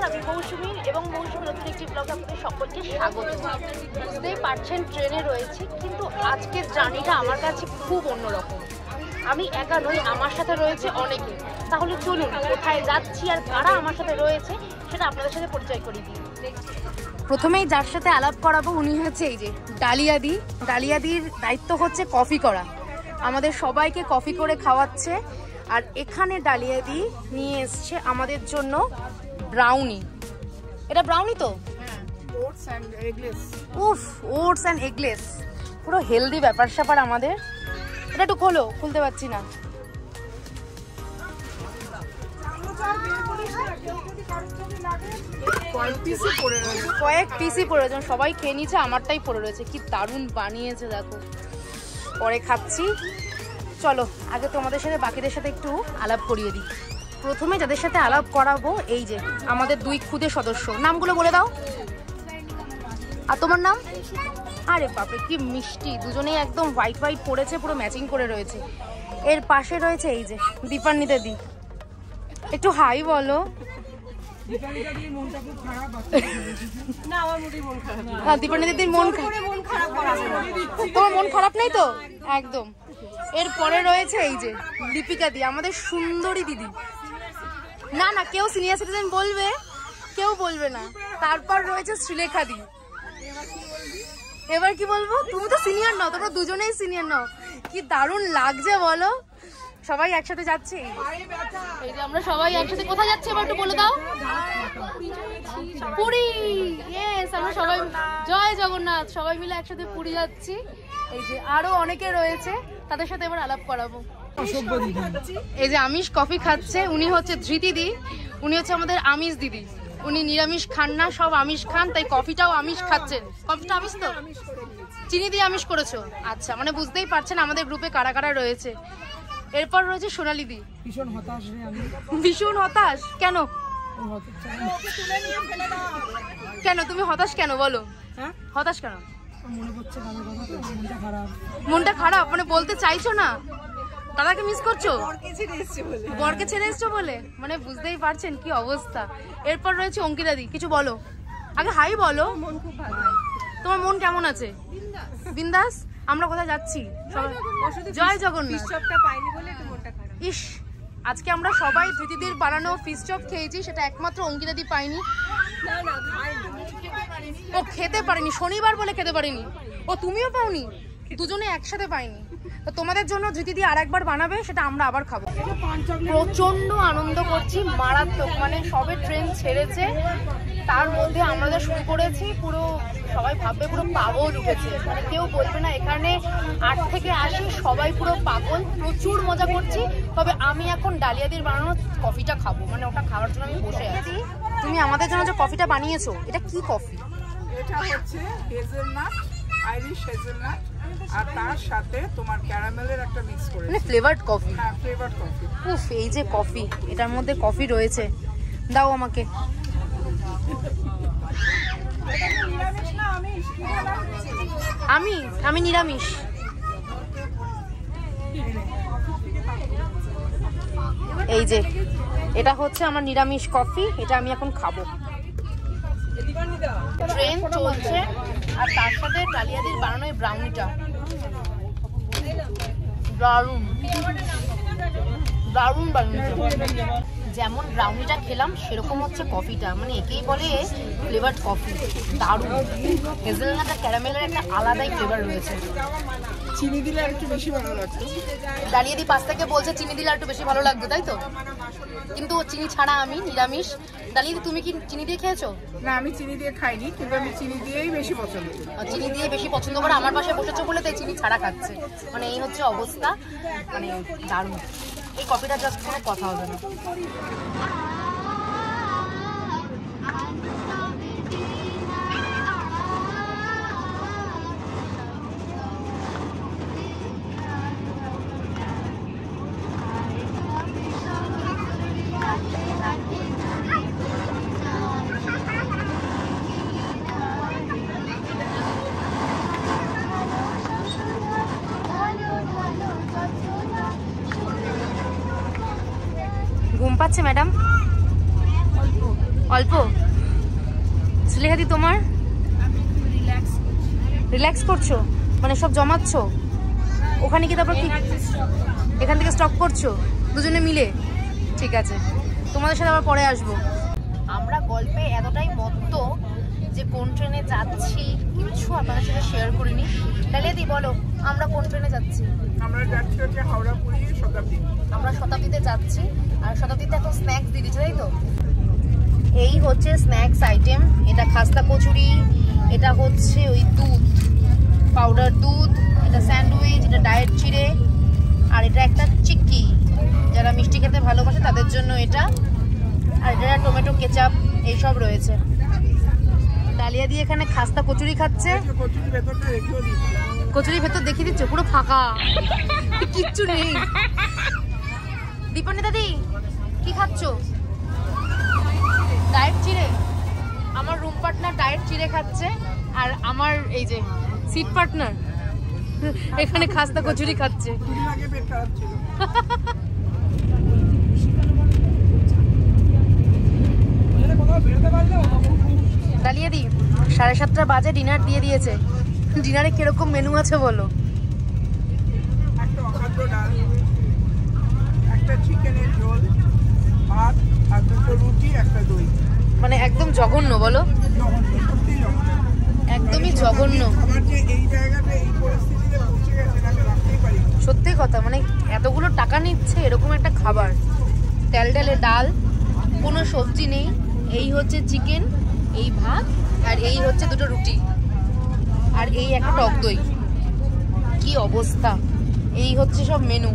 নমস্কার, আমি মৌসুমী এবং মৌসুমীর নতুন একটি ব্লগে আপনাদের সকলকে স্বাগত। বুঝতেই পারছেন ট্রেনে রয়েছি, কিন্তু আজকের জার্নিটা আমার কাছে খুব অন্যরকম। আমি একা নই, আমার সাথে রয়েছে অনেকে। তাহলে চলুন কোথায় যাচ্ছি আর কারা আমার সাথে রয়েছে সেটা আপনাদের সাথে পরিচয় করিয়ে দিই। প্রথমেই যার সাথে আলাপ করাবো উনি হচ্ছে এই যে ডালিয়াদি। ডালিয়াদির দায়িত্ব হচ্ছে কফি করা, আমাদের সবাইকে কফি করে খাওয়াচ্ছে। আর এখানে ডালিয়াদি নিয়ে এসছে আমাদের জন্য ব্রাউনি। এটা ব্রাউনি তো? Oats and eggless. উফ, ওটস অ্যান্ড এগলেস, পুরো হেলদি ব্যাপার স্যাপার আমাদের। এটা একটু খোলো, খুলতে পারছি না। কয়েক পিসই পড়ে রয়েছে, সবাই খেয়ে নিচ্ছে, আমারটাই পড়ে রয়েছে। কি দারুণ বানিয়েছে দেখো, পরে খাচ্ছি। চলো আগে তোমাদের সাথে বাকিদের সাথে একটু আলাপ করিয়ে দিই। প্রথমে যাদের সাথে আলাপ করাবো এই যে আমাদের দুই খুদে সদস্য, নামগুলো বলে দাও। আর তোমার নাম? আরে বাপরে কি মিষ্টি, দুজনেই একদম হোয়াইট হোয়াইট পড়েছে, পুরো ম্যাচিং করে রয়েছে। এর পাশে রয়েছে এই যে দীপান্বিতা দি, একটু হাই বলো। দীপান্বিতা দিদির মন খারাপ, তোমার মন খারাপ নেই তো? একদম। এরপরে রয়েছে এই যে দীপিকা দি, আমাদের সুন্দরী দিদি। না না, কেউ সিনিয়র সিটিজেন বলবে, কেউ বলবে না। তারপর রয়েছে শ্রীলেখা দি। এবার কি বলবো, তুমি তো সিনিয়র নও, তোমরা দুজনেই সিনিয়র নও। কি দারুণ লাগছে বলো, সবাই একসাথে যাচ্ছি। এই যে আমরা সবাই একসাথে কোথায় যাচ্ছি এবার একটু বলে দাও। পুরী। ইয়েস, আমরা সবাই, জয় জগন্নাথ, সবাই মিলে একসাথে পুরী যাচ্ছি। এই যে আরো অনেকে রয়েছে, তাদের সাথে এবার আলাপ করাবো। এই যে আমিষ কফি খাচ্ছে, উনি হচ্ছে ধৃতি দি, উনি হচ্ছে আমাদের আমিষ দিদি। উনি নিরামিষ খান না, সব আমিষ খান, তাই কফিটাও আমিষ খাচ্ছেন। কফিটা আমিষ তো? চিনি দিয়ে আমিষ করেছো? আচ্ছা, মানে বুঝতেই পারছেন আমাদের গ্রুপে কারা কারা রয়েছে। এরপর রয়েছে সোনালি দি। ভীষণ হতাশ। ভীষণ হতাশ কেন? কেন তুমি হতাশ কেন বলো? হতাশ কেন? মনটা খারাপ মানে বলতে চাইছো না? দাদাকে মিস করছো? বরকে ছেড়ে এসছো বলে, মানে বুঝতেই পারছেন কি অবস্থা। এরপর রয়েছে অঙ্কিতা দি, কিছু বলো। আগে হাই বলো। মন খুব ভালো। তোমার মন কেমন আছে? বিন্দাস। আমরা কোথায় যাচ্ছি? জয় জগন্নাথ। ইস, আজকে আমরা সবাই ধৃতিদের বানানো ফিশ চপ খেয়েছি, সেটা একমাত্র অঙ্কিতা দি পাইনি। ও খেতে পারিনি, শনিবার বলে খেতে পারিনি। ও তুমিও পাওনি? দুজনে একসাথে পাইনি। তো তোমাদের জন্য ধৃতি দিয়ে আরেকবার বানাবে, সেটা আমরা আবার খাবো। প্রচন্ড আনন্দ করছি, মারাত্মক। মানে সবে ট্রেন ছেড়েছে, তার মধ্যে আমরা শুরু করেছি, পুরো সবাই ভাববে পুরো পাগল উঠেছে। মানে কেউ বলবে না এখানে 8 থেকে 80 সবাই পুরো পাগল। প্রচুর মজা করছি। তবে আমি এখন ডালিয়াদির বানানো কফিটা খাবো, মানে ওটা খাওয়ার জন্য আমি বসে আছি। তুমি আমাদের জন্য যে কফিটা বানিয়েছো, এটা কি কফি? এটা হচ্ছে হেজেলনাট, আইরিশ হেজেলনাট, আর তার সাথে তোমার ক্যারামেলের একটা মিক্স করে, মানে ফ্লেভারড কফি। হ্যাঁ, ফ্লেভারড কফি। উফ, এই যে কফি, এটার মধ্যে কফি রয়েছে, দাও আমাকে। আমি নিরামিষ। এই যে এটা হচ্ছে আমার নিরামিষ কফি, এটা আমি এখন খাবো। ট্রেন চলছে আর তার সাথে ডালিয়াদির বানানো এই ব্রাউনিটা দারুণ দারুণ বানিয়েছে। যেমন ব্রাউনিটা খেলাম সেরকম হচ্ছে কফিটা, মানে একেই বলে ফ্লেভারড কফি। দারুণ। হেজেলনাট আর ক্যারামেলের একটা আলাদাই ফ্লেভার রয়েছে। চিনি দিলে আর একটু বেশি ভালো লাগতো। ডালিয়াদি পাশ থেকে বলছে চিনি দিলে আর একটু বেশি ভালো লাগতো, তাই তো? কিন্তু চিনি ছাড়া আমি নিরামিষ। ডালিয়াদি তুমি কি চিনি দিয়ে খেয়েছো? না, আমি চিনি দিয়ে খাইনি, কিন্তু আমি চিনি দিয়েই বেশি পছন্দ করি। চিনি দিয়ে বেশি পছন্দ করে আমার পাশে বসেছো বলে তাই চিনি ছাড়া খাচ্ছে। মানে এই হচ্ছে অবস্থা, মানে দারুণ। এই কফিটা জাস্ট কোনো কথা হবে না। ঘুম পাচ্ছে ম্যাডাম? অল্প। সুলেখাদি তোমার? রিল্যাক্স করছো মানে সব জমাচ্ছ ওখানে কি? তারপর কি এখান থেকে স্টক করছো দুজনে মিলে? ঠিক আছে, তোমাদের সাথে আবার পরে আসবো। আমরা গল্পে এতটাই মত্ত যে কোন ট্রেনে যাচ্ছি কিছু আপনাদের সাথে শেয়ার করিনি। ডালিয়াদি বলো, আমরা কোন ট্রেনে যাচ্ছি? আমরা যাচ্ছি হচ্ছে হাওড়া পুরী শতাব্দী। আমরা শতাব্দীতে যাচ্ছি, আর শতাব্দীতে এখন স্ন্যাক্স দিয়ে দিচ্ছে, তাই তো? এই হচ্ছে স্ন্যাক্স আইটেম। এটা খাস্তা কচুরি, এটা হচ্ছে ওই দুধ, পাউডার দুধ, এটা স্যান্ডউইচ, এটা ডায়েট চিড়ে, আর এটা একটা চিক্কি, যারা মিষ্টি খেতে ভালোবাসে তাদের জন্য এটা, আর এটা টমেটো কেচাপ, এইসব রয়েছে। ডালিয়া দিয়ে এখানে খাস্তা কচুরি খাচ্ছে। কচুরির ভেতর দেখিয়ে দিচ্ছে পুরো ফাঁকা, কিচ্ছু নেই। দীপানি দাদি কি খাচ্ছ? ডায়েট চিড়ে। আমার রুম পার্টনার ডায়েট চিড়ে খাচ্ছে, আর আমার এই যে সিট পার্টনার এখানে খাস্তা কচুরি খাচ্ছে। ডালিয়া দি 7:30 বাজে ডিনার দিয়ে দিয়েছে। ডিনারে কিরকম মেনু আছে বলো? একটা অখাদ্য ডাল, একটা চিকেনের ঝোল, ভাত আর দুটো রুটি, একটা দই। মানে একদম জঘন্য বলো? একদমই জঘন্য। সত্যি কথা, মানে এতগুলো টাকা নিচ্ছে এরকম একটা খাবার। তেলডালে ডাল, কোনো সবজি নেই, এই হচ্ছে চিকেন, এই ভাত, আর এই হচ্ছে দুটো রুটি, আর এই একটা টক দই। কি অবস্থা! এই হচ্ছে সব মেনু।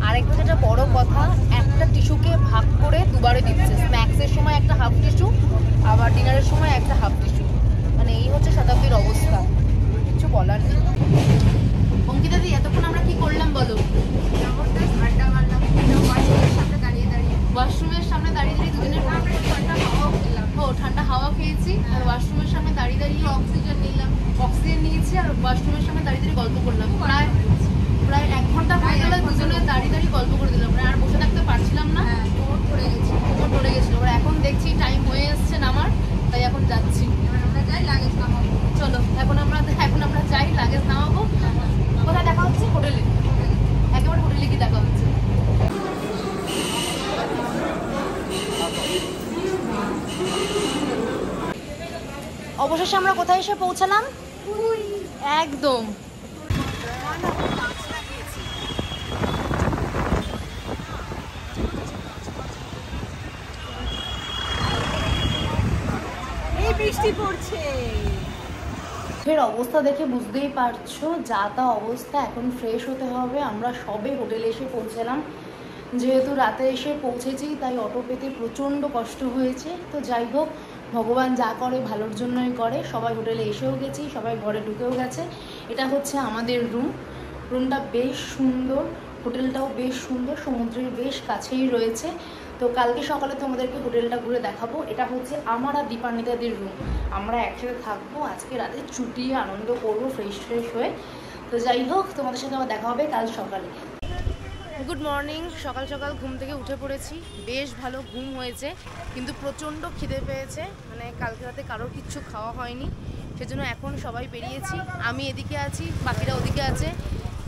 আরেকটা যেটা বড় কথা, একটা টিস্যুকে ভাগ করে দুবারে দিচ্ছে। স্ন্যাক্সের সময় একটা হাফ টিস্যু, আবার ডিনারের সময় একটা হাফ টিস্যু। মানে এই হচ্ছে শতাব্দীর অবস্থা, কিছু বলার নেই। অঙ্কিতা দি, এতক্ষণ আমরা কি করলাম বলো? আড্ডা মারলাম, ওয়াশরুমের সামনে দাঁড়িয়ে দাঁড়িয়ে দুজনের ঠান্ডা হাওয়া খেলাম। ও ঠান্ডা হাওয়া খেয়েছি, আর ওয়াশরুমের সামনে দাঁড়িয়ে দাঁড়িয়ে অক্সিজেন নিলাম, অক্সিজেন নিয়েছি, আর ওয়াশরুমের সামনে দাঁড়িয়ে দাঁড়িয়ে গল্প করলাম। প্রায় 1 ঘন্টা হয়ে গেল দুজনে দাঁড়িয়ে দাঁড়িয়ে গল্প করে দিলাম। আর বসে থাকতে পারছিলাম না, কোমর ধরে গেছি। কোমর ধরে গেছিল। এবার এখন দেখছি টাইম হয়ে এসছে নামার, তাই এখন যাচ্ছি। আমরা যাই লাগেজ নামাবো। চলো এখন আমরা যাই, লাগেজ নামাবো। কোথায় দেখা হচ্ছে? হোটেলে। একেবারে হোটেলে গিয়ে দেখা হচ্ছে। অবশেষে আমরা কোথায় এসে পৌঁছালাম? একদম। এই বৃষ্টি পড়ছে। ফের অবস্থা দেখে বুঝতেই পারছো, যা তা অবস্থা। এখন ফ্রেশ হতে হবে। আমরা সবে হোটেলে এসে পৌঁছালাম। যেহেতু রাতে এসে পৌঁছেছি, তাই অটো পেতে প্রচণ্ড কষ্ট হয়েছে। তো যাই হোক, ভগবান যা করে ভালোর জন্যই করে। সবাই হোটেলে এসেও গেছি, সবাই ঘরে ঢুকেও গেছে। এটা হচ্ছে আমাদের রুমটা বেশ সুন্দর, হোটেলটাও বেশ সুন্দর, সমুদ্রের বেশ কাছেই রয়েছে। তো কালকে সকালে তোমাদেরকে হোটেলটা ঘুরে দেখাবো। এটা হচ্ছে আমার আর দীপান্বিতাদের রুম। আমরা একসাথে থাকবো, আজকে রাতে চুটিয়ে আনন্দ করবো ফ্রেশ হয়ে। তো যাই হোক, তোমাদের সাথে আবার দেখা হবে কাল সকালে। Good morning. সকাল সকাল ঘুম থেকে উঠে পড়েছি। বেশ ভালো ঘুম হয়েছে, কিন্তু প্রচণ্ড খিদে পেয়েছে। মানে কালকে রাতে কারোর কিচ্ছু খাওয়া হয়নি, সেজন্য এখন সবাই বেরিয়েছি। আমি এদিকে আছি, বাকিরা ওদিকে আছে,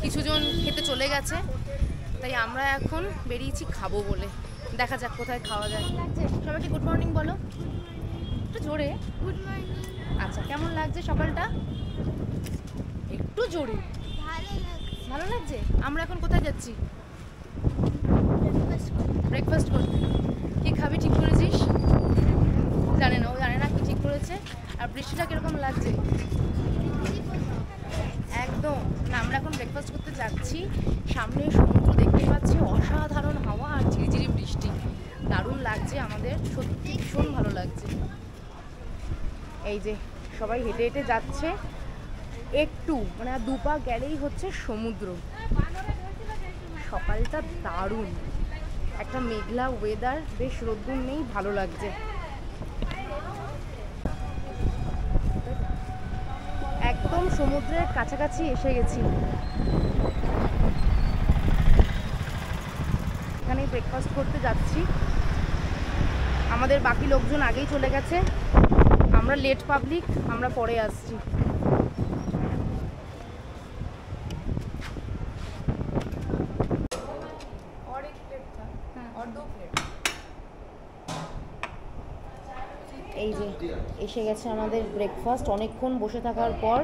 কিছুজন খেতে চলে গেছে। তাই আমরা এখন বেরিয়েছি খাবো বলে। দেখা যাক কোথায় খাওয়া যায়। সবাইকে গুড মর্নিং বলো একটু জোরে। Good morning. আচ্ছা, কেমন লাগছে সকালটা? একটু জোরে। ভালো লাগছে। আমরা এখন কোথায় যাচ্ছি? ব্রেকফাস্ট করতে। কি খাবি ঠিক করেছিস? জানে না, ও জানে না কি ঠিক করেছে। আর বৃষ্টিটা কিরকম লাগছে? একদম না। আমরা এখন ব্রেকফাস্ট করতে যাচ্ছি। সামনে সমুদ্র দেখতে পাচ্ছি, অসাধারণ হাওয়া আর ঝিরিঝিরি বৃষ্টি। দারুণ লাগছে আমাদের, সত্যি ভীষণ ভালো লাগছে। এই যে সবাই হেঁটে হেঁটে যাচ্ছে, একটু মানে আর 2 পা গেলেই হচ্ছে সমুদ্র। সকালটা দারুণ, একটা মেঘলা ওয়েদার, বেশ রোদ্দুর নেই, ভালো লাগছে। একদম সমুদ্রের কাছাকাছি এসে গেছি। এখানে ব্রেকফাস্ট করতে যাচ্ছি। আমাদের বাকি লোকজন আগেই চলে গেছে, আমরা লেট পাবলিক, আমরা পরে আসছি। এই যে এসে গেছে আমাদের ব্রেকফাস্ট, অনেকক্ষণ বসে থাকার পর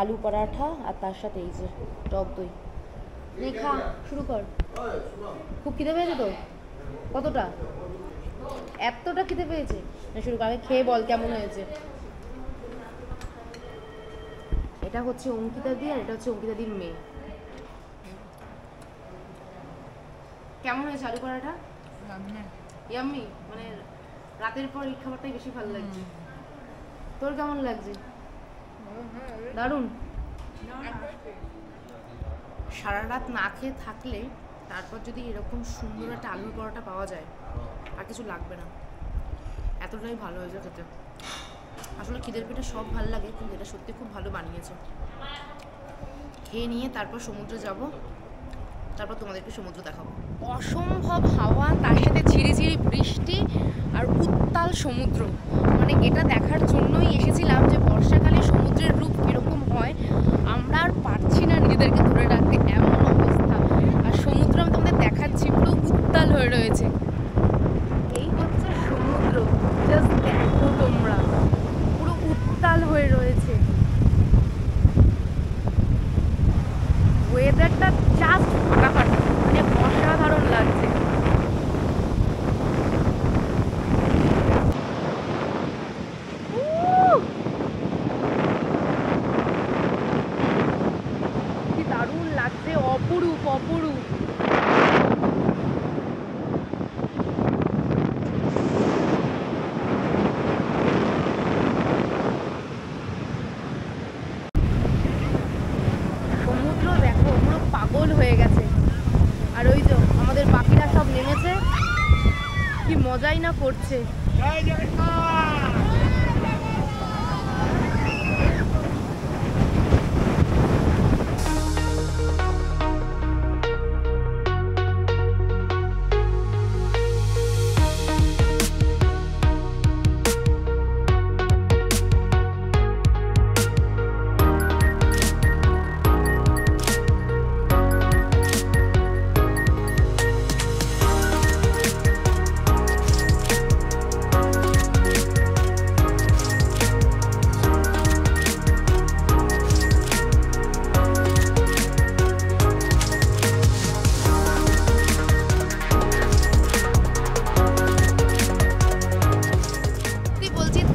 আলু পরাঠা আর তার সাথে এই যে টক দই। নে খা, শুরু কর। খুব খিদে পেয়েছে তো? কতটা? এতটা খিদে পেয়েছে? না শুরু কর, আগে খেয়ে বল কেমন হয়েছে। এটা হচ্ছে অঙ্কিতা দি আর এটা হচ্ছে অঙ্কিতা দির মেয়ে। কেমন হয়েছে আলু পরাঠা? ইয়াম্মি, মানে রাতের পর এই খাবারটাই বেশি ভালো লাগছে। তোর কেমন লাগছে? দারুণ। সারা রাত না খেয়ে থাকলে তারপর যদি এরকম সুন্দর একটা আলুর পরোটা পাওয়া যায় আর কিছু লাগবে না, এতটাই ভালো হয়েছে খেতে। আসলে খিদের পেটে সব ভালো লাগে, কিন্তু এটা সত্যি খুব ভালো বানিয়েছে। খেয়ে নিয়ে তারপর সমুদ্রে যাব, তারপর তোমাদেরকে সমুদ্র দেখাবো। অসম্ভব হাওয়া, তার সাথে ঝিরিঝিরি বৃষ্টি আর উত্তাল সমুদ্র, মানে এটা দেখার জন্যই এসেছিলাম যে বর্ষাকালে সমুদ্রের রূপ কীরকম হয়। আমরা আর পারছি না নিজেদেরকে ধরে রাখতে, এমন অবস্থা। আর সমুদ্র আমি তোমাদের দেখাচ্ছি, পুরো উত্তাল হয়ে রয়েছে। এই হচ্ছে সমুদ্র, জাস্ট দেখো তোমরা, পুরো উত্তাল হয়ে রয়েছে। ওয়েদারটা জাস্ট ফাটাফাটি, মানে অসাধারণ লাগছে। কি দারুণ লাগছে, অপরূপ অপরূপ। সমুদ্র দেখো পুরো পাগল হয়ে গেছে। আর ওই যে আমাদের বাকিরা সব নেমেছে, কি মজাই না করছে।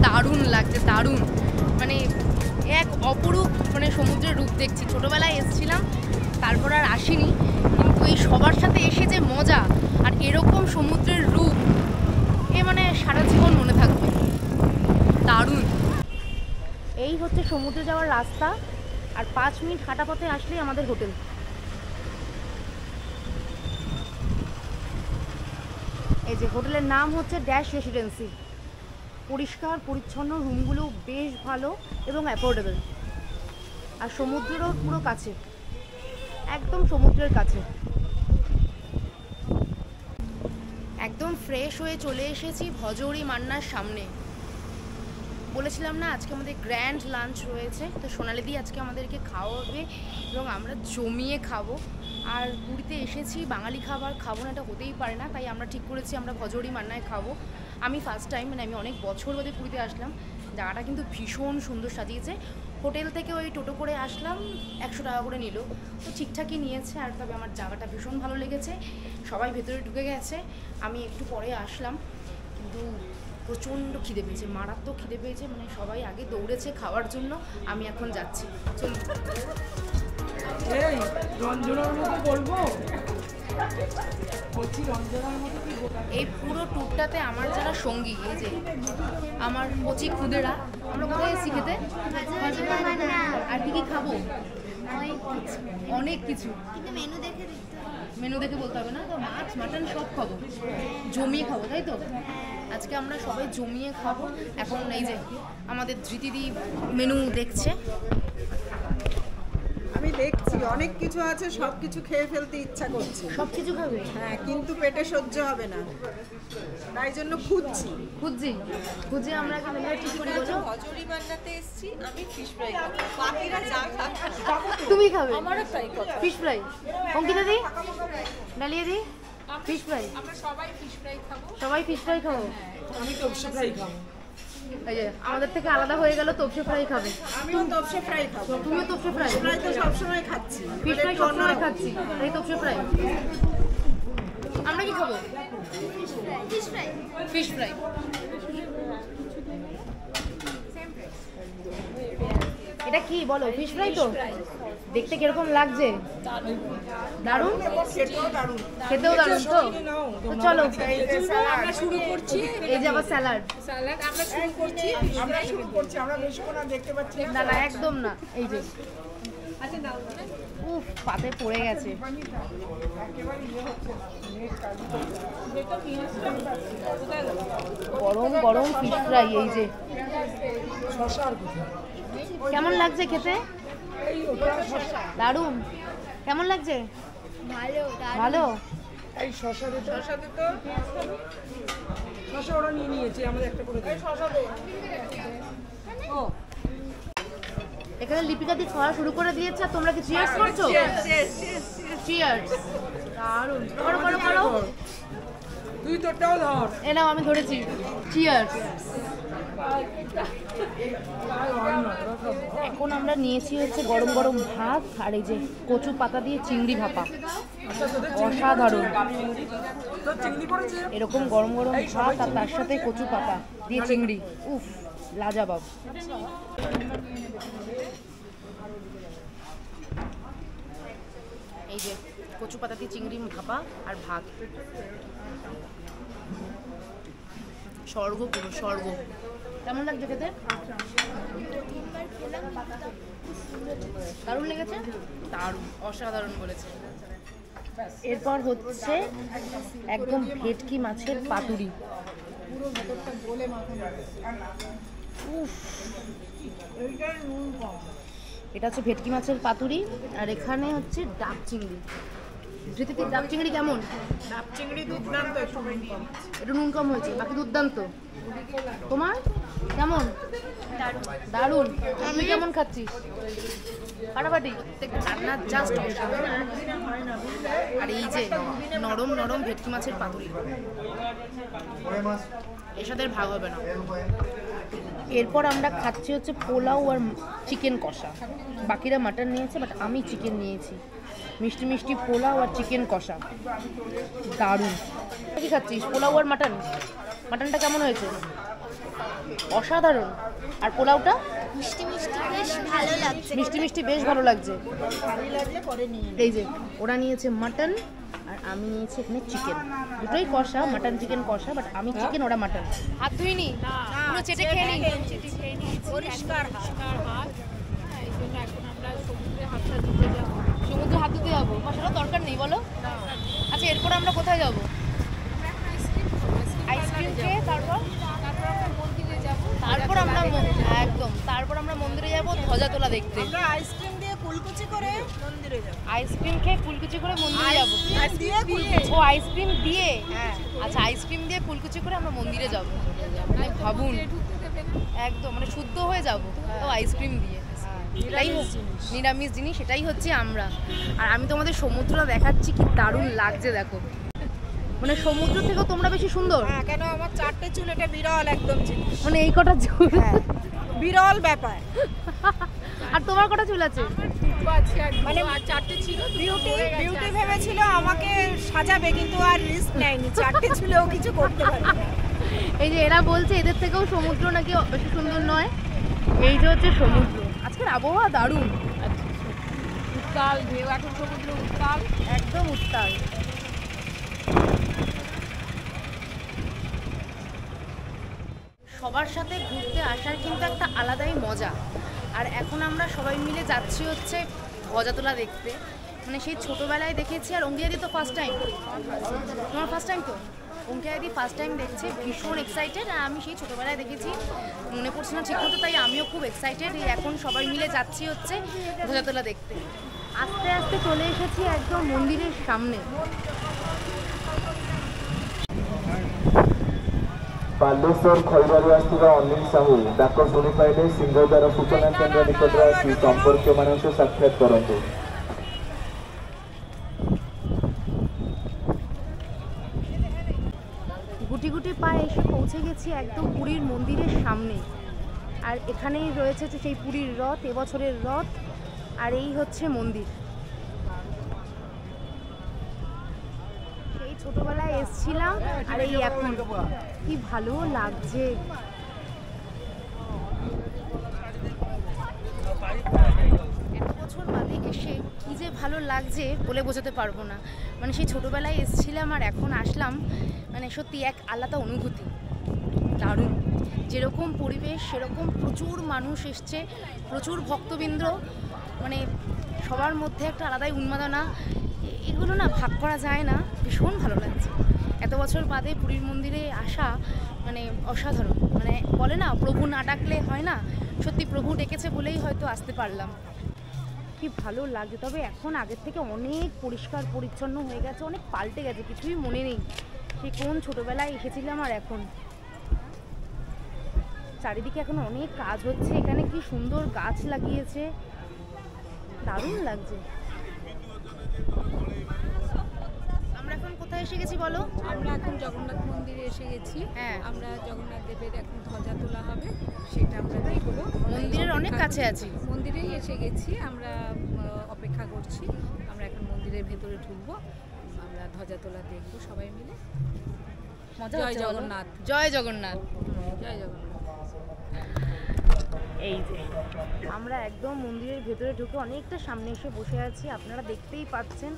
দারুণ লাগছে, দারুণ, মানে এক অপরূপ, মানে সমুদ্রের রূপ দেখছি। ছোটোবেলায় এসেছিলাম, তারপর আর আসিনি, কিন্তু এই সবার সাথে এসে যে মজা আর এরকম সমুদ্রের রূপ, এ মানে সারা জীবন মনে থাকবে। দারুণ। এই হচ্ছে সমুদ্রে যাওয়ার রাস্তা, আর 5 মিনিট হাঁটা পথে আসলেই আমাদের হোটেল। এই যে হোটেলের নাম হচ্ছে ড্যাশ রেসিডেন্সি। পরিষ্কার পরিচ্ছন্ন, রুমগুলো বেশ ভালো এবং অ্যাফোর্ডেবল, আর সমুদ্রেরও পুরো কাছে, একদম সমুদ্রের কাছে। একদম ফ্রেশ হয়ে চলে এসেছি ভজৌরি মান্নার সামনে। বলেছিলাম না আজকে আমাদের গ্র্যান্ড লাঞ্চ রয়েছে, তো সোনালিদি আজকে আমাদেরকে খাওয়াবে এবং আমরা জমিয়ে খাবো। আর পুরীতে এসেছি, বাঙালি খাবার খাবো না এটা হতেই পারে না, তাই আমরা ঠিক করেছি আমরা ভজৌরি মান্নায় খাবো। আমি ফার্স্ট টাইম, মানে আমি অনেক বছর বাদে পুরীতে আসলাম। জায়গাটা কিন্তু ভীষণ সুন্দর সাজিয়েছে। হোটেল থেকে ওই টোটো করে আসলাম, 100 টাকা করে নিল, তো ঠিকঠাকই নিয়েছে। আর তবে আমার জায়গাটা ভীষণ ভালো লেগেছে, সবাই ভেতরে ঢুকে গেছে, আমি একটু পরে আসলাম। কিন্তু প্রচণ্ড খিদে পেয়েছে, মারাত্মক খিদে পেয়েছে, মানে সবাই আগে দৌড়েছে খাওয়ার জন্য, আমি এখন যাচ্ছি। চলুন। এই রঞ্জনার মতো বলবো, এই পুরো ট্যুরটাতে আমার যারা সঙ্গী, এই যে আমার কচি খুদেরা, আমরা কোথায় এসেছি খেতে? আর কি কি খাবো? অনেক কিছু, মেনু দেখে বলতে হবে না তো। মাছ মাটন সব খাবো, জমিয়ে খাবো, তাই তো? আজকে আমরা সবাই জমিয়ে খাবো। এখন এই যে আমাদের ধৃতিদি মেনু দেখছে। আমি দেখছি অনেক কিছু আছে, সব কিছু খেয়ে ফেলতে ইচ্ছা করছে। সব কিছু খাবে? হ্যাঁ, কিন্তু পেটে সহ্য হবে না, তাই জন্য খুঁজছি। খুঁজে আমরা কি মেনুটা ঠিক করি বলো? কচুরি বানাতে এসেছি, আমি ফিশ ফ্রাই খাবো, বাকিরা যা খাবে। তুমি খাবে? আমারও তাই কথা। Fish fry. অঙ্কিতা দি, ডালিয়া দি, ফিশ ফ্রাই। আমরা সবাই ফিশ ফ্রাই খাবো। সবাই ফিশ ফ্রাই খাবো? আমি তপসে ফ্রাই খাবো। এই যে আমাদের থেকে আলাদা হয়ে গেল, তপসে ফ্রাই খাবে। আমিও তপসে ফ্রাই খাবো। তুমিও তপসে ফ্রাই? ফ্রাই তো সবসময় খাচ্ছি। ফিশ ফ্রাই সবসময় খাচ্ছি, এই তপসে ফ্রাই। আমরা কি খাবো? Fish fry. Fish fry. এটা কি বলো? ফিশ ফ্রাই তো? দেখতে কিরকম লাগছে? দারুণ। খেতেও দারুণ তো? তো চলো আমরা শুরু করছি। এই যে আবার স্যালাড। আমরা শুরু করছি। আমরা শুরু করছি, আমরা বেশিক্ষণ আর দেখতে পাচ্ছি না। না না একদম না, এই যে উফ পাতে পড়ে গেছে। গরম গরম ফিশ ফ্রাই, এই যে কেমন লাগছে খেতে? দারুণ। কেমন লাগছে? ভালো। এই শশাতে তো শশা ওরা নিয়ে নিয়েছে, আমাদের একটা করে দেয়। এখানে লিপিকা দি খাওয়া শুরু করে দিয়েছে, আর তোমরা কি চিয়ার্স করছো? চিয়ার্স। দারুণ। করো করো করো। তুই তোরটাও ধর। এ নাও আমি ধরেছি। চিয়ার্স। এখন আমরা নিয়েছি হচ্ছে গরম গরম ভাত, আর এই যে কচু পাতা দিয়ে চিংড়ি ভাপা। অসাধারণ। এরকম গরম গরম ভাত আর তার সাথে কচু পাতা দিয়ে চিংড়ি, উফ লাজাবাব। এই যে কচু পাতা দিয়ে চিংড়ি ভাপা আর ভাত, স্বর্গ পুরো স্বর্গ। কেমন লাগছে খেতে? দারুণ লেগেছে? দারুণ, অসাধারণ বলেছে। এরপর হচ্ছে একদম ভেটকি মাছের পাতুরি। উফ, এটা হচ্ছে ভেটকি মাছের পাতুরি, আর এখানে হচ্ছে ডাব চিংড়ি। ধৃতির ডাব চিংড়ি কেমন? ডাব চিংড়ি দুর্দান্ত, একটু নুন কম। একটু নুন কম হয়েছে, বাকি দুর্দান্ত। তোমার কেমন? দারুণ। তুই কেমন খাচ্ছিস? ফাটাফাটি। রান্না জাস্ট। আর এই যে নরম নরম ভেটকি মাছের পাতুরি, এর সাথে ভাগ হবে না। এরপর আমরা খাচ্ছি হচ্ছে পোলাও আর চিকেন কষা। বাকিরা মাটন নিয়েছে, বাট আমি চিকেন নিয়েছি। মিষ্টি মিষ্টি পোলাও আর চিকেন কষা, দারুণ। কি খাচ্ছিস? পোলাও আর মাটন? মাটনটা কেমন হয়েছে? অসাধারণ। আর পোলাওটা মিষ্টি মিষ্টি বেশ ভালো লাগছে। মিষ্টি মিষ্টি বেশ ভালো লাগছে। এই যে ওরা নিয়েছে মাটন আর আমি নিয়েছি এখানে চিকেন। দুটোই কষা, মাটন চিকেন কষা, বাট আমি চিকেন, ওরা মাটন। হাত ধুইনি, পুরো চেটে খেয়ে নি। পরিষ্কার হাত। এই জন্য এখন আমরা সমুদ্রে হাতটা ধুতে যাবো। সমুদ্রে হাত ধুতে যাবো? সেটা দরকার নেই বলো। আচ্ছা, এরপর আমরা কোথায় যাবো? আইসক্রিম খেয়ে তারপর আমরা মন্দিরে যাবো। তারপর আমরা একদম তারপর আমরা মন্দিরে যাবো ধ্বজা তোলা দেখতে। আমরা আইসক্রিম দিয়ে কুলকুচি করে মন্দিরে যাব। আইসক্রিম খেয়ে ফুলকুচি করে মন্দিরে যাবো? ও আইসক্রিম দিয়ে? হ্যাঁ আচ্ছা, আইসক্রিম দিয়ে ফুলকুচি করে আমরা মন্দিরে যাবো। মানে ভাবুন, একদম মানে শুদ্ধ হয়ে যাবো তো আইসক্রিম দিয়ে। এটাই নিরামিষ জিনিস, সেটাই হচ্ছে আমরা। আর আমি তোমাদের সমুদ্রটা দেখাচ্ছি, কি দারুণ লাগছে দেখো। মানে সমুদ্র থেকেও তোমরা বেশি সুন্দর। হ্যাঁ, কেন আমার চারটে চুল, এটা বিরল একদম জিনিস। মানে এই কটা চুল? বিরল ব্যাপার। আর তোমার কটা চুল আছে? মানে চারটে ছিল। বিউটি ভেবেছিল আমাকে সাজাবে, কিন্তু আর রিস্ক নেয়নি। চারটে চুলেও কিছু করতে পারে। এই যে এরা বলছে এদের থেকেও সমুদ্র নাকি বেশি সুন্দর নয়। এই যে হচ্ছে সমুদ্র। আজকের আবহাওয়া দারুণ, উত্তাল ঢেউ, এখন সমুদ্র উত্তাল, একদম উত্তাল। সবার সাথে ঘুরতে আসার কিন্তু একটা আলাদাই মজা। আর এখন আমরা সবাই মিলে যাচ্ছি হচ্ছে ধ্বজা তোলা দেখতে। মানে সেই ছোটোবেলায় দেখেছি, আর অঙ্গিয়াদি তো ফার্স্ট টাইম। তোমার ফার্স্ট টাইম তো? অঙ্কিতা দিদি ফার্স্ট টাইম দেখছে, ভীষণ এক্সাইটেড। আর আমি সেই ছোটোবেলায় দেখেছি, মনে পড়ছে না ঠিক মতো, তাই আমিও খুব এক্সাইটেড। এখন সবাই মিলে যাচ্ছি হচ্ছে ধ্বজাতলা দেখতে। আস্তে আস্তে চলে এসেছি একদম মন্দিরের সামনে। ବାଲେଶ୍ୱର ଖଇରାରୁ ଆସିଥିବା ଅନିଲ ସାହୁ ଡାକ ଶୁଣିପାଇଲେ ସିଂହଦ୍ୱାର ସୂଚନା କେନ୍ଦ୍ର ନିକଟରେ ଆସି ସମ୍ପର୍କୀୟମାନଙ୍କୁ ସାକ୍ଷାତ କରନ୍ତୁ। গুটি গুটি পায়ে এসে পৌঁছে গেছি একদম পুরীর মন্দিরের সামনে। আর এখানেই রয়েছে সেই পুরীর রথ, এবছরের রথ। আর এই হচ্ছে মন্দির। সেই ছোটবেলায় এসেছিলাম, আর এই এখন কি ভালো লাগছে। এত বছর বাদে এসে কি যে ভালো লাগছে বলে বোঝাতে পারবো না। মানে সেই ছোটবেলায় এসেছিলাম আর এখন আসলাম, মানে সত্যি এক আলাদা অনুভূতি, দারুণ। যেরকম পরিবেশ সেরকম প্রচুর মানুষ এসছে, প্রচুর ভক্তবৃন্দ, মানে সবার মধ্যে একটা আলাদাই উন্মাদনা। এগুলো না ভাগ করা যায় না, ভীষণ ভালো লাগছে। এত বছর বাদে পুরীর মন্দিরে আসা মানে অসাধারণ। মানে বলে না প্রভু না ডাকলে হয় না, সত্যি প্রভু ডেকেছে বলেই হয়তো আসতে পারলাম। কি ভালো লাগছে। তবে এখন আগের থেকে অনেক পরিষ্কার পরিচ্ছন্ন হয়ে গেছে, অনেক পাল্টে গেছে, কিছুই মনে নেই সে কোন ছোটবেলায় এসেছিলাম আর এখন। চারিদিকে এখন অনেক কাজ হচ্ছে, এখানে কি সুন্দর গাছ লাগিয়েছে, দারুণ লাগছে। আমরা এখন কোথায় এসে গেছি বলো? আমরা এখন জগন্নাথ মন্দিরে এসে গেছি। হ্যাঁ, আমরা জগন্নাথ দেবের এখন ধ্বজা তোলা হবে, সেটা আমরা দেখবো। মন্দিরের অনেক কাছে আছি, মন্দিরেই এসে গেছি, আমরা অপেক্ষা করছি। আমরা এখন মন্দিরের ভেতরে ঢুকবো, আমরা ধ্বজা তোলা দেখবো সবাই মিলে। মজা জয় হচ্ছে বলো? জগন্নাথ। জয় জগন্নাথ। জয় জগন্নাথ। এই যে আমরা একদম মন্দিরের ভেতরে ঢুকে অনেকটা সামনে এসে বসে আছি, আপনারা দেখতেই পাচ্ছেন।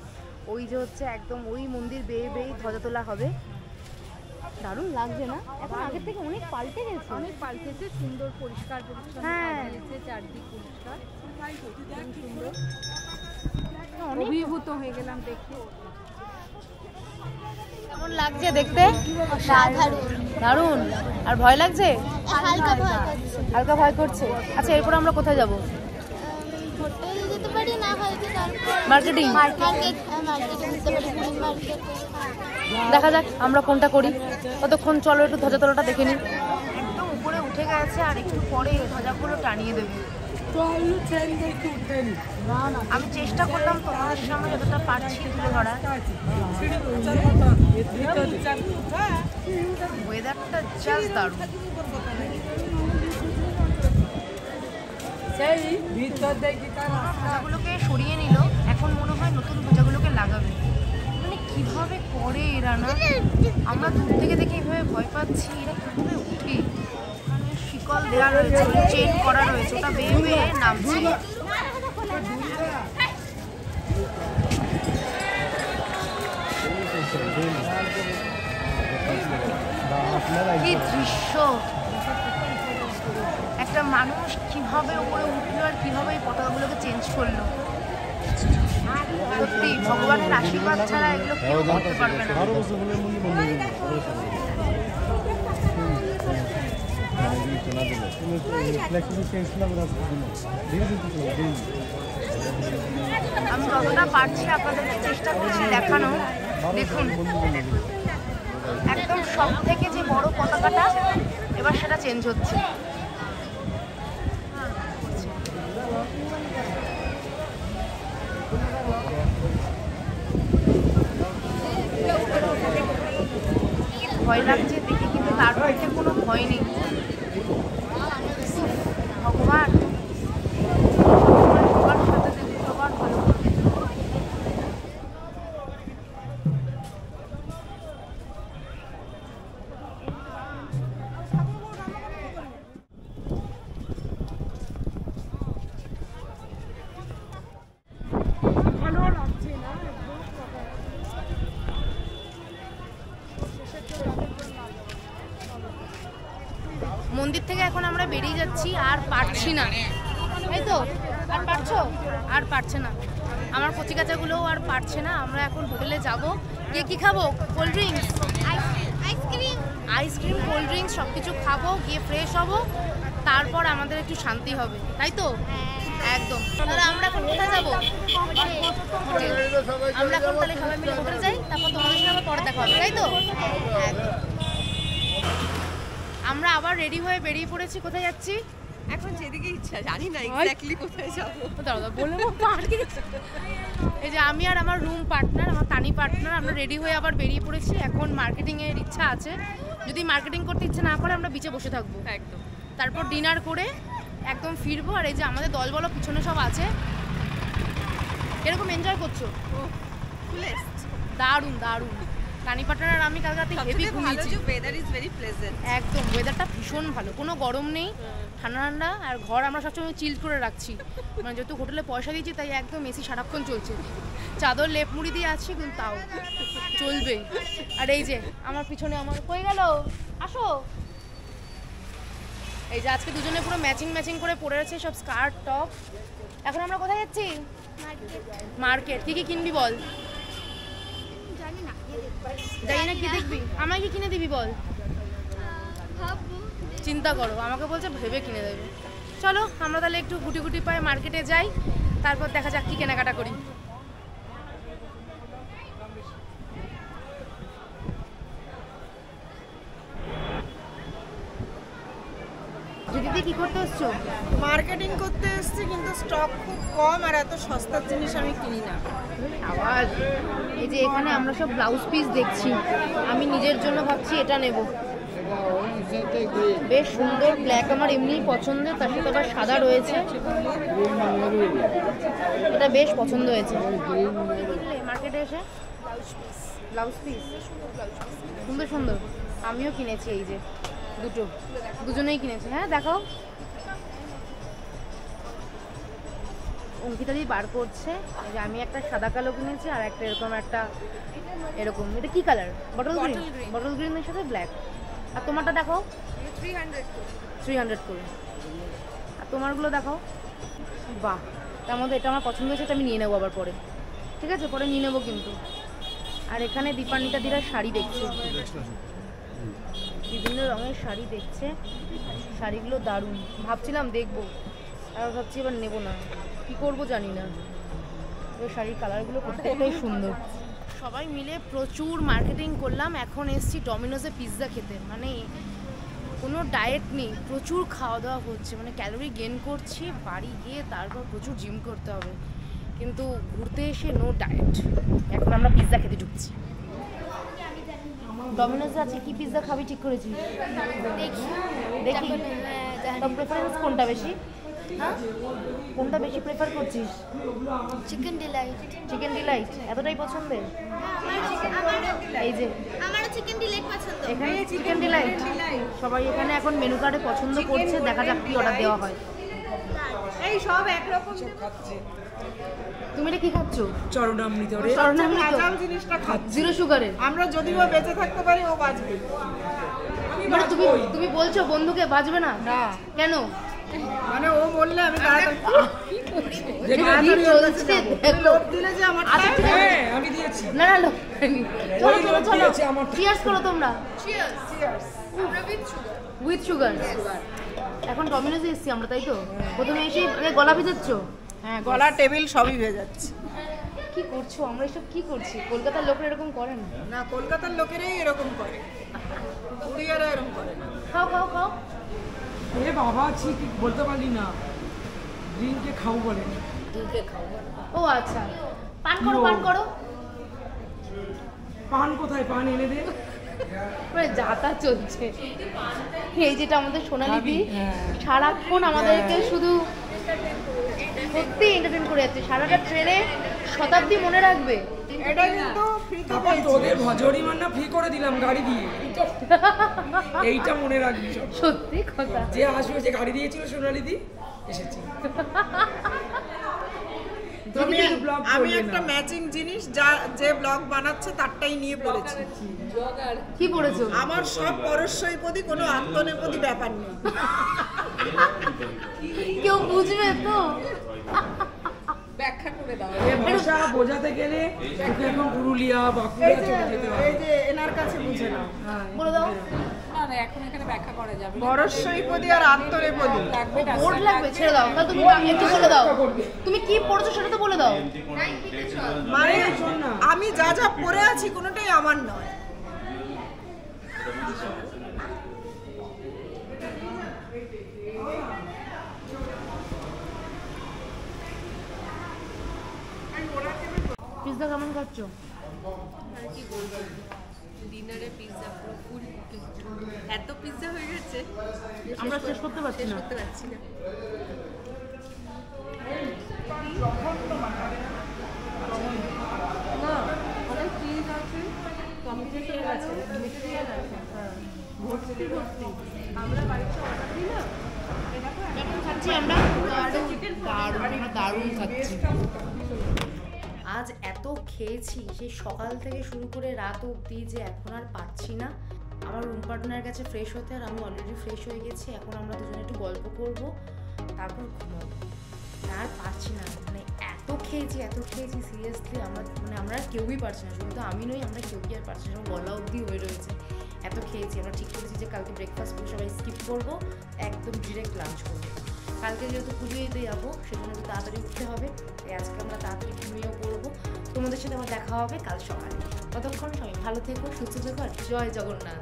ওই যে হচ্ছে একদম ওই মন্দির বেয়ে বেয়ে ধ্বজা তোলা হবে। দারুণ লাগছে না? এখন আগের থেকে অনেক পাল্টে গেছে, অনেক পাল্টেছে, সুন্দর পরিষ্কার পরিচ্ছন্ন হ্যাঁ। হয়েছে, চারদিক পরিষ্কার, খুব সুন্দর। অনেক অভিভূত হয়ে গেলাম দেখে। কেমন লাগছে দেখতে? দারুণ। আর ভয় লাগছে? হালকা ভয় করছে। আচ্ছা, এরপর আমরা কোথায় যাব? হোটেল যেতে পারি, না হয়তো তারপর মার্কেটিং। মার্কেটে যেতে পারি, মার্কেট। দেখা যাক আমরা কোনটা করি। ততক্ষণ চলো একটু ধ্বজা তোলাটা দেখে নিই। একদম উপরে উঠে গেছে, আর একটু পরে ধ্বজাগুলো টানিয়ে দেবে। আমি চেষ্টা করলাম তোমাদের সামনে যতটা পারছি তুলে ধরার। ওয়েদারটা জাস্ট দারুণ। ধ্বজাগুলোকে সরিয়ে নিল, এখন মনে হয় নতুন ধ্বজাগুলোকে লাগাবে। মানে কিভাবে করে এরা না, আমরা দূর থেকে দেখে এভাবে ভয় পাচ্ছি, এরা কিভাবে উঠে। মানে শিকল দেওয়া রয়েছে, চেন করা রয়েছে, ওটা বেয়ে বেয়ে নামছে। কি দৃশ্য! একটা মানুষ কিভাবে উপরে উঠলো আর কিভাবে এই পতাকাগুলোকে চেঞ্জ করলো। সত্যি ভগবানের আশীর্বাদ ছাড়া এগুলো কেউ করতে পারবে না। আমি যতটা পারছি আপনাদেরকে চেষ্টা করছি দেখানো। দেখুন একদম সব থেকে যে বড় পতাকাটা এবার সেটা চেঞ্জ হচ্ছে। ভয় লাগছে দেখে, কিন্তু তার মধ্যে কোনো ভয় নেই। ভগবান সবার সাথে দেখে সবার ভালো করবে। মন্দির থেকে এখন আমরা বেরিয়ে যাচ্ছি, আর পারছি না, তাই তো? আর পারছো? আর পারছে না, আমার কচিকাচাগুলোও আর পারছে না। আমরা এখন হোটেলে যাব, গিয়ে কি খাবো? Cold drinks, ice cream cold drinks সব কিছু খাবো, গিয়ে ফ্রেশ হবো, তারপর আমাদের একটু শান্তি হবে, তাই তো? একদম। তাহলে আমরা এখন কোথায় যাবো? হোটেল। আমরা এখন তাহলে সবাই মিলে হোটেলে যাই, তারপর তোমাদের সাথে আবার পরে দেখা হবে, তাই তো? একদম। আমরা আবার রেডি হয়ে বেরিয়ে পড়েছি। কোথায় যাচ্ছি? এখন যেদিকে ইচ্ছা, জানি না এক্স্যাক্টলি কোথায় যাবো। দাদা বলবো পার্কে। এই যে আমি আর আমার রুম পার্টনার, আমার তানি পার্টনার, আমরা রেডি হয়ে আবার বেরিয়ে পড়েছি। এখন মার্কেটিংয়ের ইচ্ছা আছে, যদি মার্কেটিং করতে ইচ্ছে না করে আমরা বিচে বসে থাকবো একদম। তারপর ডিনার করে একদম ফিরবো। আর এই যে আমাদের দল বলো পিছনে সব আছে। এরকম এনজয় করছো? ফুলেস্ট দারুণ দারুণ। তানি পার্টনার আর আমি কাল রাতে হেভি ঘুমিয়েছি। Weather is very pleasant. একদম ওয়েদারটা ভীষণ ভালো, কোনো গরম নেই, ঠান্ডা ঠান্ডা। আর ঘর আমরা সবসময় চিল করে রাখছি, মানে যেহেতু হোটেলে পয়সা দিয়েছি তাই একদম এসি সারাক্ষণ চলছে। চাদর লেপ মুড়ি দিয়ে আছি কিন্তু তাও চলবে। আর এই যে আমার পিছনে আমার কই গেল, আসো। এই যে আজকে দুজনে পুরো ম্যাচিং ম্যাচিং করে পরে আছে সব স্কার্ট টপ। এখন আমরা কোথায় যাচ্ছি? মার্কেট। কি কি কিনবি বল? জানি না, কি দেখবি? আমায় কি কিনে দিবি বল? চিন্তা করো, আমাকে বলছে ভেবে কিনে দেবে। চলো আমরা তাহলে একটু গুটি গুটি পায়ে মার্কেটে যাই, তারপর দেখা যাক কি কেনাকাটা করি। দিদি কি করতে এসছো? মার্কেটিং করতে এসেছি, কিন্তু স্টক খুব কম আর এত সস্তার জিনিস আমি কিনি না। আবার এই যে এখানে আমরা সব ব্লাউজ পিস দেখছি, আমি নিজের জন্য ভাবছি এটা নেব। বেশ সুন্দর, ব্ল্যাক আমার এমনিই পছন্দের, তার সাথে আবার সাদা রয়েছে, এটা বেশ পছন্দ হয়েছে। মার্কেটে এসে ব্লাউজ পিস সুন্দর সুন্দর আমিও কিনেছি, এই যে দুজনেই কিনেছি। হ্যাঁ দেখাও। অঙ্কিতা দিয়ে বার করছে। এই যে আমি একটা সাদা কালো কিনেছি আর একটা এরকম একটা এরকম। এটা কি কালার? Bottle green. বটল গ্রিনের সাথে ব্ল্যাক। আর তোমারটা দেখাও। 300 করে। আর তোমারগুলো দেখাও। বাহ, তার মধ্যে এটা আমার পছন্দ হয়েছে, এটা আমি নিয়ে নেবো আবার পরে। ঠিক আছে, পরে নিয়ে নেবো কিন্তু। আর এখানে দীপান্বিতা দিরা শাড়ি দেখছে, বিভিন্ন রঙের শাড়ি দেখছে। শাড়িগুলো দারুণ, ভাবছিলাম দেখবো আর ভাবছি এবার নেবো না, কি করবো জানি না। ওই শাড়ির কালারগুলো প্রত্যেকটাই সুন্দর। সবাই মিলে প্রচুর মার্কেটিং করলাম। এখন এসছি ডমিনোজে পিৎজা খেতে। মানে কোনো ডায়েট নেই, প্রচুর খাওয়া দাওয়া হচ্ছে, মানে ক্যালোরি গেইন করছি। বাড়ি গিয়ে তারপর প্রচুর জিম করতে হবে, কিন্তু ঘুরতে এসে নো ডায়েট। এখন আমরা পিৎজা খেতে ঢুকছি। ডমিনোজে আছে, কি পিৎজা খাবি ঠিক করেছিস? দেখি তোর প্রেফারেন্স কোনটা বেশি? হ্যাঁ, কোনটা বেশি প্রেফার করছিস? Chicken Deloitte. চিকেন ডিলাইট এতটাই পছন্দের? এই যে আমারও চিকেন ডিলাইট পছন্দ। এখানে চিকেন ডিলাইট সবাই এখানে এখন মেনু কার্ডে পছন্দ করছে, দেখা যাক কি অর্ডার দেওয়া হয়। এই সব একরকম খাচ্ছে। তুমি এটা কি খাচ্ছো? চরণামৃত। চরণামৃত জিনিসটা খাচ্ছি। জিরো সুগারে। আমরা যদিও বেঁচে থাকতে পারি, ও বাঁচবে। মানে তুমি বলছো বন্ধুকে বাঁচবে না? না, কেন? মানে ও বললে আমি তাড়াতাড়ি লোভ দিলে যে আমার আমি দিয়েছি। না না লোক, চলো চলো চলো, চিয়ার্স করো তোমরা। With sugar. এখন ডমিনোজে এসছি আমরা, তাই তো? প্রথমে এসে গলা ভিজাচ্ছ? হ্যাঁ, গলা টেবিল সবই ভেজে যাচ্ছে। কি করছো? আমরা এসব কি করছি? কলকাতার লোকরা এরকম করে না। না, কলকাতার লোকেরাই এরকম করে, উড়িয়ারা এরকম করে না। খাও খাও খাও। এ বাবা, ঠিক বলতে পারলি না, ড্রিঙ্কে খাও বলে। ও আচ্ছা, পান করো পান করো। পান কোথায়? পান এনে দে। মানে যাতা চলছে। এই যেটা আমাদের সোনালিদি সারাক্ষণ আমাদেরকে শুধু সত্যি এন্টারটেইন করে যাচ্ছে। সারাটা ট্রেনে শতাব্দী মনে রাখবে। এটা কিন্তু ফ্রিতে তারপর তোদের জরিমানা ফ্রি করে দিলাম গাড়ি দিয়ে। এইটা মনে রাখবি সব। সত্যি কথা। যে আসবে, যে গাড়ি দিয়েছিল সোনালিদি, এসেছি। আমি একটা ম্যাচিং জিনিস যে ব্লগ বানাচ্ছে তারটাই নিয়ে পড়েছি। কি পড়েছো? আমার সব পরস্যইপদী, কোনো আত্মনেপদী ব্যাপার নেই। কেউ বুঝবে তো? ব্যাখ্যা করে দাও। ভাষা বোঝাতে গেলে তোকে এখন পুরুলিয়া বাঁকুড়া চলে যেতে হবে। এই যে এনার কাছে বুঝে নাও। বলে দাও। এখন এখানে ব্যাখ্যা করা যাবে না। বরস্বইপদী আর আত্মরে বলি লাগবে না বোর্ড লাগবে, ছেড়ে দাও। তাহলে তুমি একটু বলে দাও, তুমি কি পড়ছো সেটা তো বলে দাও। মানে আমি যা যা পড়ে আছি কোনোটাই আমার নয়। পিৎজা কেমন খাচ্ছ? আর কি বলবো, ডিনারে পিৎজা পুরো ফুল, এত পিৎজা হয়ে গেছে আমরা শেষ করতে পারছি শেষ না। করতে পারছি না। না, অনেক চিজ আছে, কম্পিউটার খেয়ে গেছে, মেটেরিয়াল আছে, ভর্তি ভর্তি। আমরা বাড়িতে অর্ডার দিই না, কেমন খাচ্ছি আমরা? দারুণ, আমরা দারুণ খাচ্ছি। আজ এত খেয়েছি, সেই সকাল থেকে শুরু করে রাত অবধি, যে এখন আর পারছি না। আমার রুম পার্টনারের কাছে ফ্রেশ হতে, আর আমি অলরেডি ফ্রেশ হয়ে গেছি। এখন আমরা দুজনে একটু গল্প করব, তারপর ঘুমাবো। আর পারছি না, মানে এত খেয়েছি সিরিয়াসলি। আমরা আর কেউই পারছি না, শুধু তো আমি নই, আমরা কেউই আর পারছি না। গলা অবধি হয়ে রয়েছে, এত খেয়েছি। আমরা ঠিক করেছি যে কালকে ব্রেকফাস্ট করে সবাই স্কিপ করবো, একদম ডিরেক্ট লাঞ্চ করবো। কালকে যেহেতু পুজো দিতে যাবো, সেজন্য একটু তাড়াতাড়ি উঠতে হবে, তাই আজকে আমরা তাড়াতাড়ি ঘুমিয়েও পড়বো। তোমাদের সাথে আমার দেখা হবে কাল সকালে। ততক্ষণ সবাই ভালো থেকো, সুস্থ থেকো, আর জয় জগন্নাথ।